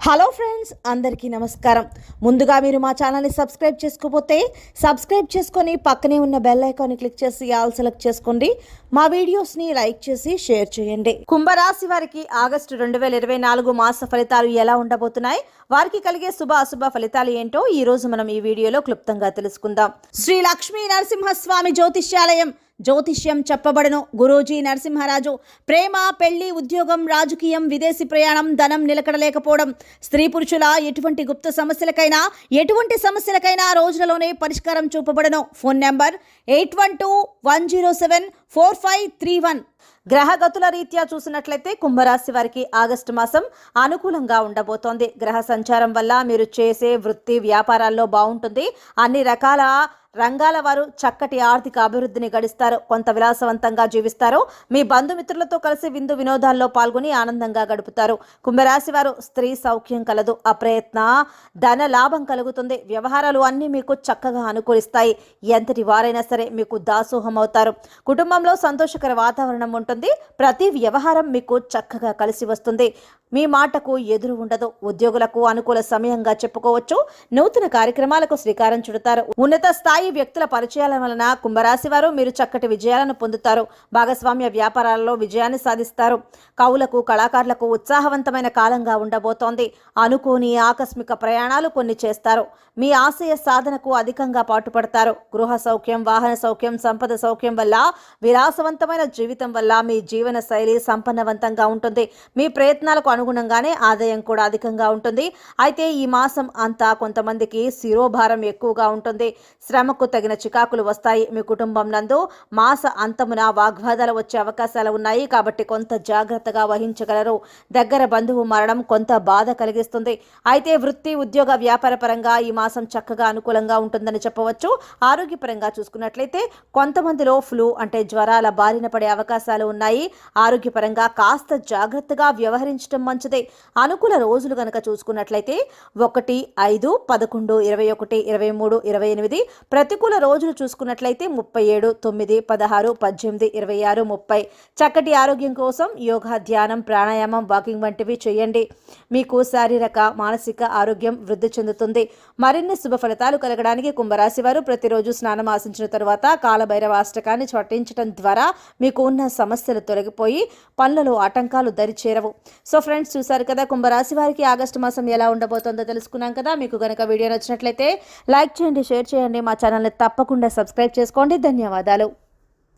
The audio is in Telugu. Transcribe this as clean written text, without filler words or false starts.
హలో ఫ్రెండ్స్, అందరికీ నమస్కారం. ముందుగా మీరు మా ఛానల్ని సబ్స్క్రైబ్ చేసుకోకపోతే సబ్స్క్రైబ్ చేసుకొని పక్కనే ఉన్న బెల్ ఐకాన్ని క్లిక్ చేసి ఆల్ సెలెక్ట్ చేసుకోండి. మా వీడియోస్ని లైక్ చేసి షేర్ చేయండి. కుంభరాశి వారికి ఆగస్టు 2024 మాస ఫలితాలు ఎలా ఉండబోతున్నాయి, వారికి కలిగే శుభ అశుభ ఫలితాలు ఏంటో ఈ రోజు మనం ఈ వీడియోలో క్లుప్తంగా తెలుసుకుందాం. శ్రీ లక్ష్మీ నరసింహస్వామి జ్యోతిష్యాలయం జ్యోతిష్యం చెప్పబడను. గురూజీ నరసింహరాజు. ప్రేమ, పెళ్లి, ఉద్యోగం, రాజకీయం, విదేశీ ప్రయాణం, ధనం నిలకడలేకపోవడం, స్త్రీ పురుషుల ఎటువంటి గుప్త సమస్యలకైనా రోజులలోనే పరిష్కారం చూపబడను. Phone number 8121074531. గ్రహగతుల రీత్యా చూసినట్లయితే కుంభరాశి వారికి ఆగస్టు మాసం అనుకూలంగా ఉండబోతోంది. గ్రహ సంచారం వల్ల మీరు చేసే వృత్తి వ్యాపారాల్లో బాగుంటుంది. అన్ని రకాల రంగాల వారు చక్కటి ఆర్థిక అభివృద్ధిని గడిస్తారు. కొంత విలాసవంతంగా జీవిస్తారు. మీ బంధుమిత్రులతో కలిసి విందు వినోదాల్లో పాల్గొని ఆనందంగా గడుపుతారు. కుంభరాశి వారు స్త్రీ సౌఖ్యం కలదు. అప్రయత్న ధన లాభం కలుగుతుంది. వ్యవహారాలు అన్నీ మీకు చక్కగా అనుకూలిస్తాయి. ఎంతటి వారైనా సరే మీకు దాసోహం అవుతారు. కుటుంబంలో సంతోషకర వాతావరణం ఉంటుంది. ప్రతి వ్యవహారం మీకు చక్కగా కలిసి వస్తుంది. మీ మాటకు ఎదురు ఉండదు. ఉద్యోగులకు అనుకూల సమయంగా చెప్పుకోవచ్చు. నూతన కార్యక్రమాలకు శ్రీకారం చుడతారు. ఉన్నత స్థాయి వ్యక్తుల పరిచయాల వలన కుంభరాశి వారు మీరు చక్కటి విజయాలను పొందుతారు. భాగస్వామ్య వ్యాపారాలలో విజయాన్ని సాధిస్తారు. కవులకు, కళాకారులకు ఉత్సాహవంతమైన కాలంగా ఉండబోతోంది. అనుకోని ఆకస్మిక ప్రయాణాలు కొన్ని చేస్తారు. మీ ఆశయ సాధనకు అధికంగా పాటుపడతారు. గృహ సౌఖ్యం, వాహన సౌఖ్యం, సంపద సౌఖ్యం వల్ల, విలాసవంతమైన జీవితం వల్ల మీ జీవన శైలి సంపన్నవంతంగా ఉంటుంది. మీ ప్రయత్నాలకు అనుగుణంగానే ఆదాయం కూడా అధికంగా ఉంటుంది. అయితే ఈ మాసం అంతా కొంతమందికి శిరోభారం ఎక్కువగా ఉంటుంది. శ్రమకు తగిన చికాకులు వస్తాయి. మీ కుటుంబం నందు మాస అంతమున వాగ్వాదాలు వచ్చే అవకాశాలు ఉన్నాయి. కాబట్టి కొంత జాగ్రత్తగా వహించగలరు. దగ్గర బంధువు మరణం కొంత బాధ కలిగిస్తుంది. అయితే వృత్తి, ఉద్యోగ, వ్యాపార పరంగా ఈ మాసం చక్కగా అనుకూలంగా ఉంటుందని చెప్పవచ్చు. ఆరోగ్యపరంగా చూసుకున్నట్లయితే కొంతమందిలో ఫ్లూ అంటే జ్వరాల బారిన పడే అవకాశాలు ఉన్నాయి. ఆరోగ్యపరంగా కాస్త జాగ్రత్తగా వ్యవహరించడం మంచిదే. అనుకూల రోజులు గనక చూసుకున్నట్లయితే 1, 5, 11, 21, 23, 28. ప్రతికూల రోజులు చూసుకున్నట్లయితే 37, 9, 16, 18, 26, 30. చక్కటి ఆరోగ్యం కోసం యోగా, ధ్యానం, ప్రాణాయామం, వాకింగ్ వంటివి చేయండి. మీకు శారీరక, మానసిక ఆరోగ్యం వృద్ధి చెందుతుంది. మరిన్ని శుభ ఫలితాలు కలగడానికి కుంభరాశి వారు ప్రతిరోజు స్నానం ఆశించిన తరువాత కాలభైరవ అష్టకాన్ని పఠించడం ద్వారా మీకు ఉన్న సమస్యలు తొలగిపోయి పనులలో ఆటంకాలు దరిచేరవు. సో ఫ్రెండ్స్, చూసారు కదా కుంభరాశి వారికి ఆగస్టు మాసం ఎలా ఉండబోతుందో తెలుసుకున్నాం కదా. మీకు గనక వీడియో నచ్చినట్లయితే లైక్ చేయండి, షేర్ చేయండి. మా ఛానల్ని తప్పకుండా సబ్స్క్రైబ్ చేసుకోండి. ధన్యవాదాలు.